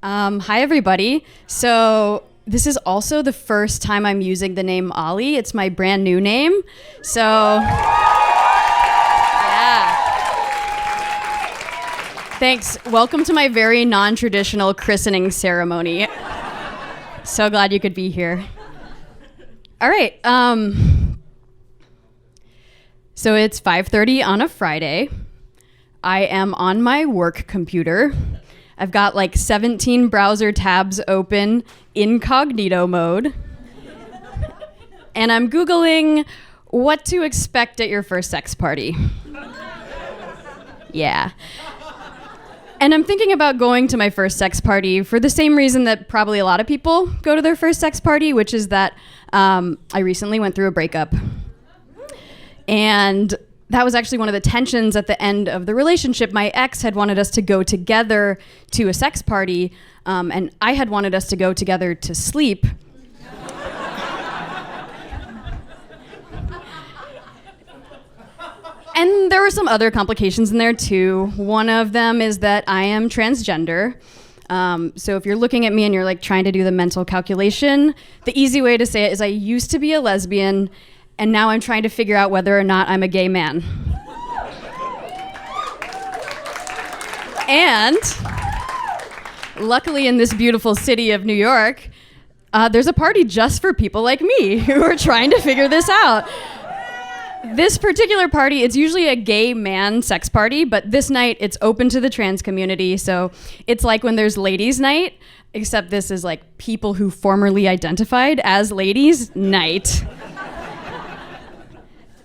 Hi, everybody. So this is also the first time I'm using the name Ollie. It's my brand new name. So, yeah. Thanks. Welcome to my very non-traditional christening ceremony. So glad you could be here. All right. So it's 5:30 on a Friday. I am on my work computer. I've got like 17 browser tabs open, incognito mode. And I'm Googling what to expect at your first sex party. Yeah. And I'm thinking about going to my first sex party for the same reason that probably a lot of people go to their first sex party, which is that I recently went through a breakup. And that was actually one of the tensions at the end of the relationship. My ex had wanted us to go together to a sex party, and I had wanted us to go together to sleep. And there were some other complications in there too. One of them is that I am transgender. So if you're looking at me and you're like trying to do the mental calculation, the easy way to say it is I used to be a lesbian, and now I'm trying to figure out whether or not I'm a gay man. And luckily in this beautiful city of New York, there's a party just for people like me who are trying to figure this out. This particular party, it's usually a gay man sex party, but this night it's open to the trans community. So it's like when there's ladies' night, except this is like people who formerly identified as ladies' night.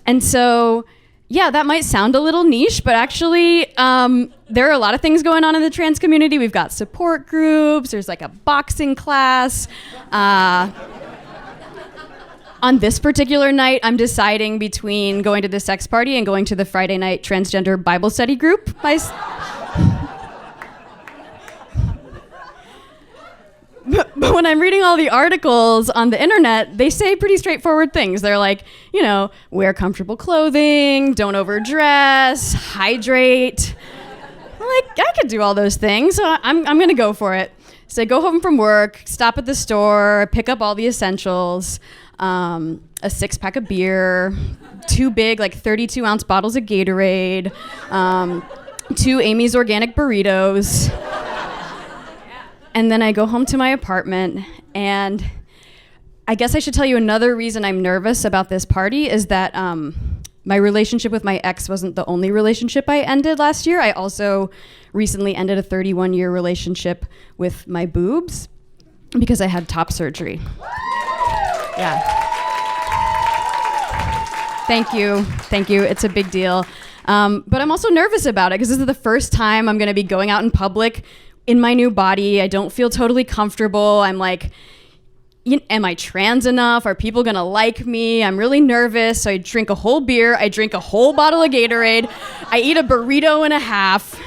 And so, yeah, that might sound a little niche, but actually there are a lot of things going on in the trans community. We've got support groups, there's like a boxing class. On this particular night, I'm deciding between going to the sex party and going to the Friday night transgender Bible study group. But when I'm reading all the articles on the internet, they say pretty straightforward things. They're like, you know, wear comfortable clothing, don't overdress, hydrate. Like, I could do all those things, so I'm going to go for it. So I go home from work, stop at the store, pick up all the essentials, a 6-pack of beer, 2 big, like 32-ounce bottles of Gatorade, 2 Amy's Organic burritos. And then I go home to my apartment, and I guess I should tell you another reason I'm nervous about this party is that my relationship with my ex wasn't the only relationship I ended last year. I also recently ended a 31-year relationship with my boobs because I had top surgery. Yeah. Thank you. It's a big deal. But I'm also nervous about it because this is the first time I'm going to be going out in public in my new body. I don't feel totally comfortable. I'm like, am I trans enough? Are people gonna like me? I'm really nervous. So I drink a whole beer. I drink a whole bottle of Gatorade. I eat a burrito and a half.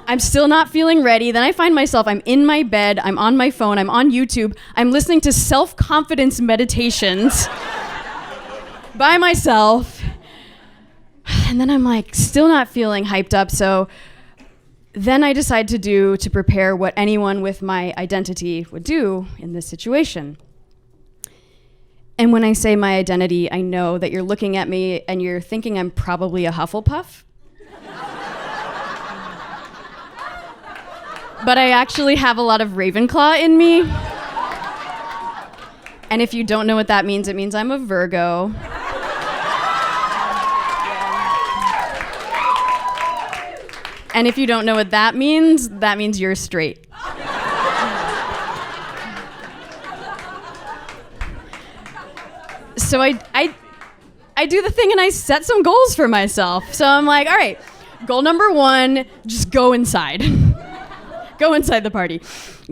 I'm still not feeling ready. Then I find myself, I'm in my bed. I'm on my phone. I'm on YouTube. I'm listening to self-confidence meditations by myself. And then I'm like, still not feeling hyped up. So then I decide to prepare what anyone with my identity would do in this situation. And when I say my identity, I know that you're looking at me and you're thinking I'm probably a Hufflepuff. But I actually have a lot of Ravenclaw in me. And if you don't know what that means, it means I'm a Virgo. And if you don't know what that means you're straight. So I do the thing and I set some goals for myself. So I'm like, all right, goal number 1, just go inside. Go inside the party.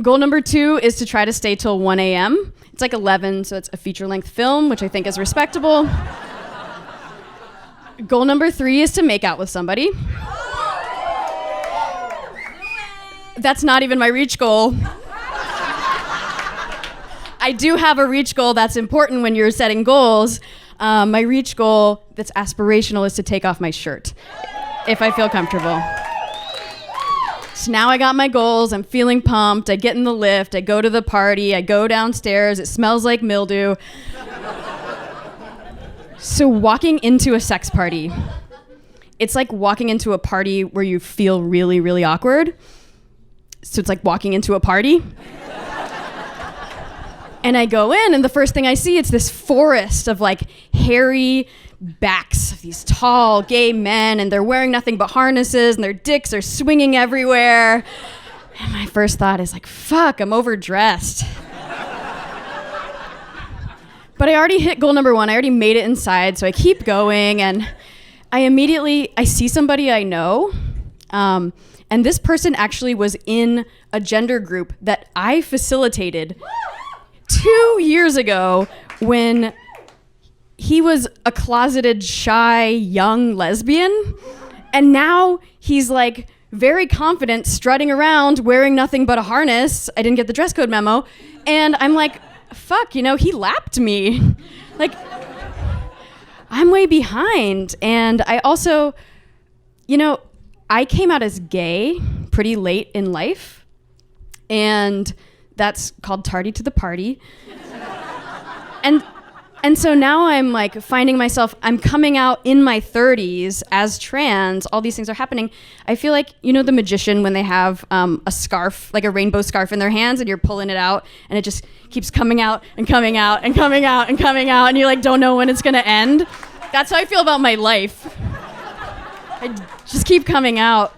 Goal number 2 is to try to stay till 1 a.m. It's like 11, so it's a feature-length film, which I think is respectable. Goal number 3 is to make out with somebody. That's not even my reach goal. I do have a reach goal that's important when you're setting goals. My reach goal that's aspirational is to take off my shirt if I feel comfortable. So now I got my goals. I'm feeling pumped. I get in the lift. I go to the party. I go downstairs. It smells like mildew. So walking into a sex party, it's like walking into a party where you feel really, really awkward. So it's like walking into a party. And I go in, and the first thing I see, it's this forest of like hairy backs of these tall gay men, and they're wearing nothing but harnesses, and their dicks are swinging everywhere. And my first thought is like, fuck, I'm overdressed. But I already hit goal number 1. I already made it inside, so I keep going, and I see somebody I know, and this person actually was in a gender group that I facilitated 2 years ago when he was a closeted, shy, young lesbian, and now he's like very confident strutting around wearing nothing but a harness. I didn't get the dress code memo, and I'm like, fuck, he lapped me. Like, I'm way behind. And I also, I came out as gay pretty late in life, and that's called tardy to the party. And so now I'm like finding myself, I'm coming out in my 30s as trans. All these things are happening. I feel like, the magician when they have a scarf, like a rainbow scarf in their hands, and you're pulling it out and it just keeps coming out and coming out and coming out and coming out, and you like don't know when it's gonna end. That's how I feel about my life. I just keep coming out.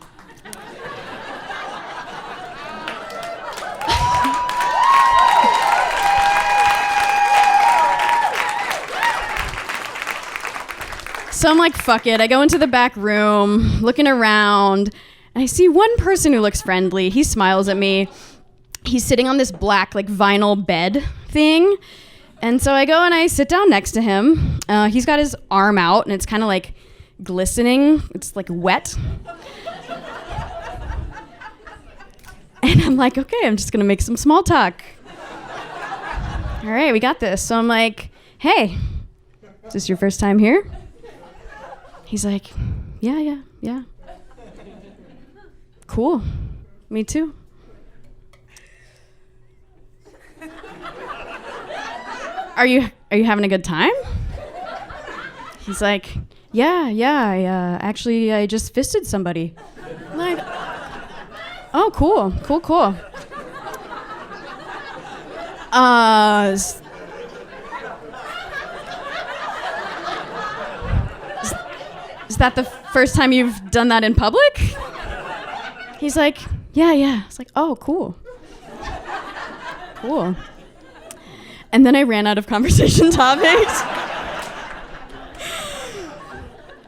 So I'm like, fuck it. I go into the back room, looking around, and I see one person who looks friendly. He smiles at me. He's sitting on this black, like, vinyl bed thing. And so I go and I sit down next to him. He's got his arm out, and it's kind of, like, glistening. It's, like, wet. And I'm like, okay, I'm just going to make some small talk. All right, we got this. So I'm like, hey, is this your first time here? He's like, yeah. Cool. Me too. Are you having a good time? He's like, yeah. I just fisted somebody. I'm like, oh, cool. Is that the first time you've done that in public? He's like, yeah. It's like, oh, cool. And then I ran out of conversation topics.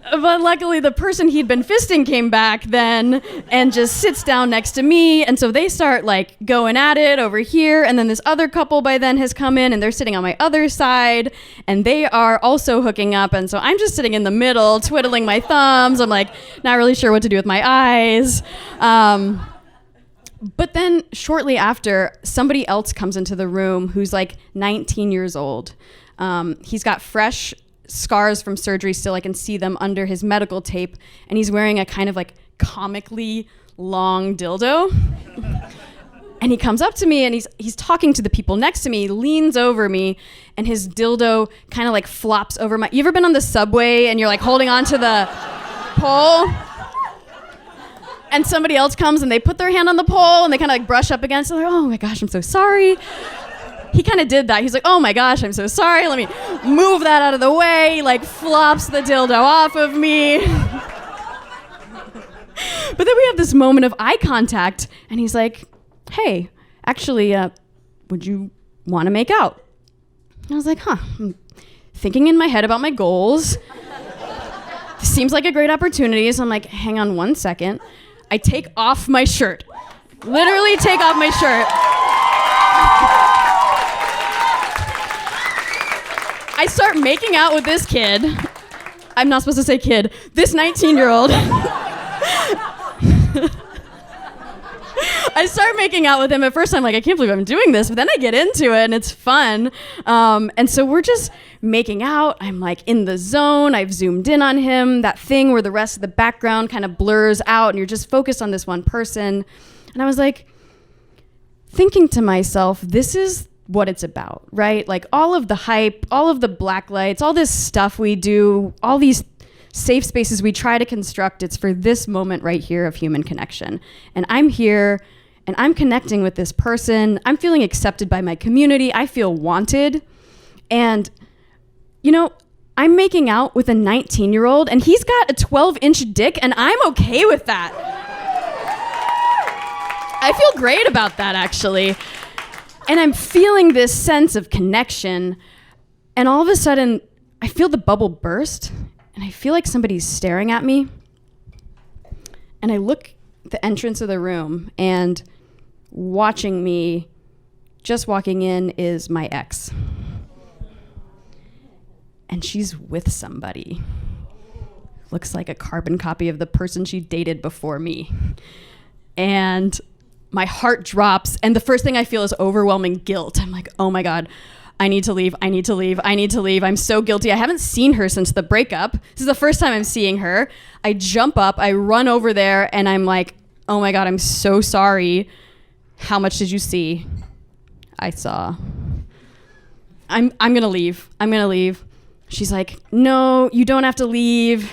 But luckily, the person he'd been fisting came back then and just sits down next to me. And so they start like going at it over here. And then this other couple by then has come in and they're sitting on my other side and they are also hooking up. And so I'm just sitting in the middle, twiddling my thumbs. I'm like, not really sure what to do with my eyes. But then shortly after, somebody else comes into the room who's like 19 years old. He's got fresh scars from surgery still. I can see them under his medical tape, and he's wearing a kind of like comically long dildo. And he comes up to me and he's talking to the people next to me, leans over me, and his dildo kind of like flops over my... You ever been on the subway and you're like holding on to the pole? And somebody else comes and they put their hand on the pole and they kind of like brush up against it. They're like, oh my gosh, I'm so sorry. He kind of did that. He's like, oh my gosh, I'm so sorry. Let me move that out of the way. He like flops the dildo off of me. But then we have this moment of eye contact and he's like, hey, actually, would you want to make out? And I was like, I'm thinking in my head about my goals. This seems like a great opportunity. So I'm like, hang on one second. I take off my shirt. Literally take off my shirt. I start making out with this kid. I'm not supposed to say kid. This 19-year-old. I start making out with him. At first I'm like, I can't believe I'm doing this, but then I get into it and it's fun. And so we're just making out. I'm like in the zone. I've zoomed in on him, that thing where the rest of the background kind of blurs out and you're just focused on this one person. And I was like thinking to myself, this is what it's about, right? Like all of the hype, all of the black lights, all this stuff we do, all these safe spaces we try to construct, it's for this moment right here of human connection. And I'm here and I'm connecting with this person. I'm feeling accepted by my community. I feel wanted. And, you know, I'm making out with a 19-year-old and he's got a 12-inch dick and I'm okay with that. I feel great about that, actually. And I'm feeling this sense of connection. And all of a sudden, I feel the bubble burst. And I feel like somebody's staring at me. And I look at the entrance of the room, and watching me, just walking in, is my ex. And she's with somebody. Looks like a carbon copy of the person she dated before me. And my heart drops, and the first thing I feel is overwhelming guilt. I'm like, oh my God. I need to leave. I need to leave. I need to leave. I'm so guilty. I haven't seen her since the breakup. This is the first time I'm seeing her. I jump up, I run over there, and I'm like, oh my God, I'm so sorry. How much did you see? I saw. I'm gonna leave. I'm gonna leave. She's like, no, you don't have to leave.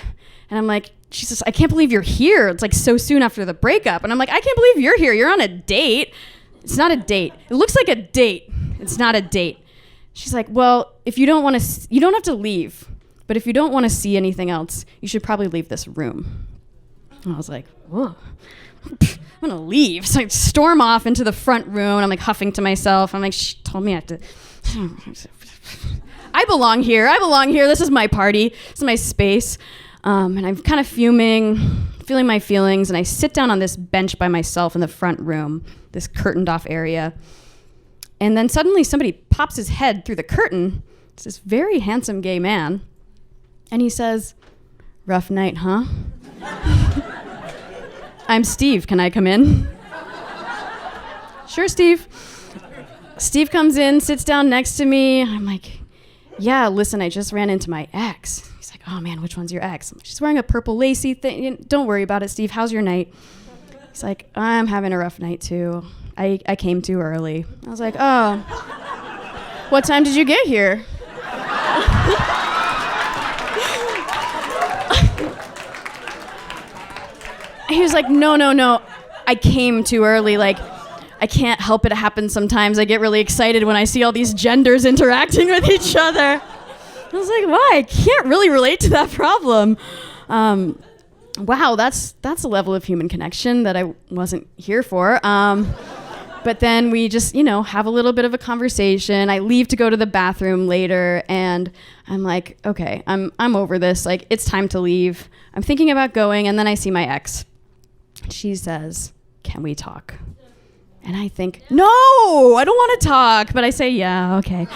And I'm like, Jesus, I can't believe you're here. It's like so soon after the breakup. And I'm like, I can't believe you're here. You're on a date. It's not a date. It looks like a date. It's not a date. She's like, well, if you don't want to, you don't have to leave. But if you don't want to see anything else, you should probably leave this room. And I was like, whoa, I'm going to leave. So I storm off into the front room, and I'm like huffing to myself. I'm like, she told me I have to. I belong here. I belong here. This is my party. This is my space. And I'm kind of fuming, feeling my feelings. And I sit down on this bench by myself in the front room, this curtained off area. And then suddenly somebody pops his head through the curtain. It's this very handsome gay man. And he says, rough night, huh? I'm Steve. Can I come in? Sure, Steve. Steve comes in, sits down next to me. I'm like, yeah, listen, I just ran into my ex. He's like, oh man, which one's your ex? I'm like, she's wearing a purple lacy thing. Don't worry about it, Steve. How's your night? He's like, I'm having a rough night too. I came too early. I was like, oh, what time did you get here? He was like, no, I came too early. Like, I can't help it. It happens sometimes. I get really excited when I see all these genders interacting with each other. I was like, wow, I can't really relate to that problem. Wow, that's a level of human connection that I wasn't here for. But then we just, have a little bit of a conversation. I leave to go to the bathroom later, and I'm like, okay, I'm over this. Like, it's time to leave. I'm thinking about going, and then I see my ex. She says, can we talk? And I think, no, I don't want to talk. But I say, yeah, okay.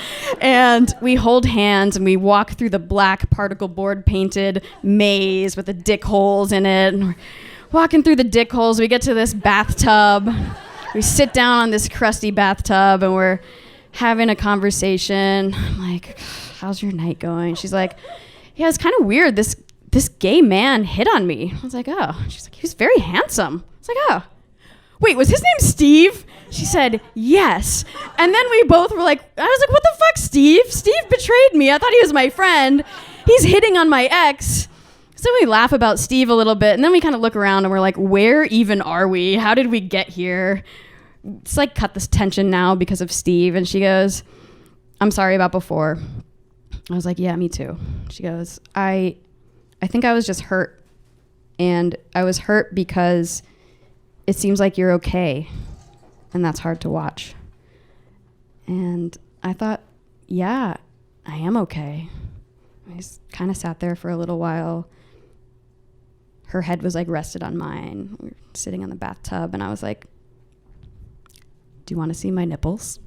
And we hold hands, and we walk through the black particle board painted maze with the dick holes in it. And we're walking through the dick holes. We get to this bathtub. We sit down on this crusty bathtub, and we're having a conversation. I'm like, how's your night going? She's like, yeah, it's kind of weird. This gay man hit on me. I was like, oh. She's like, he was very handsome. I was like, oh. Wait, was his name Steve? She said, yes. And then we both were like, I was like, what the fuck, Steve? Steve betrayed me. I thought he was my friend. He's hitting on my ex. So we laugh about Steve a little bit, and then we kind of look around and we're like, where even are we? How did we get here? It's like cut this tension now because of Steve. And she goes, I'm sorry about before. I was like, yeah, me too. She goes, I think I was just hurt. And I was hurt because it seems like you're okay. And that's hard to watch. And I thought, yeah, I am okay. I just kind of sat there for a little while. Her head was like rested on mine. We were sitting on the bathtub, and I was like, do you want to see my nipples?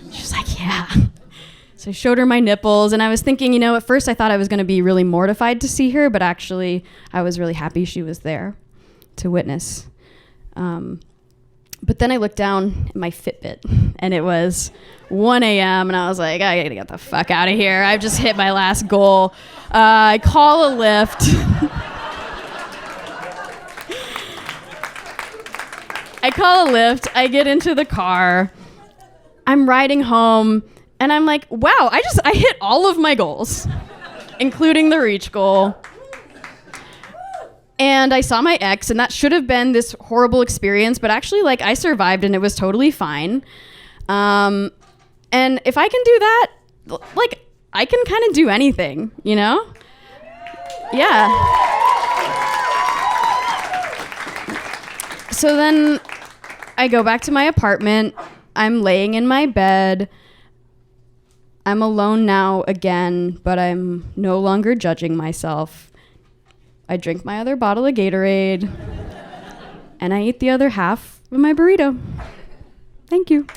She was like, yeah. So I showed her my nipples, and I was thinking, at first I thought I was going to be really mortified to see her, but actually I was really happy she was there to witness But then I looked down at my Fitbit, and it was 1 a.m., and I was like, I gotta get the fuck out of here. I've just hit my last goal. I call a Lyft. I get into the car. I'm riding home, and I'm like, wow, I hit all of my goals, including the reach goal. And I saw my ex, and that should have been this horrible experience, but actually, like, I survived, and it was totally fine. And if I can do that, like, I can kind of do anything, you know? Yeah. So then I go back to my apartment. I'm laying in my bed. I'm alone now again, but I'm no longer judging myself. I drink my other bottle of Gatorade, and I eat the other half of my burrito. Thank you.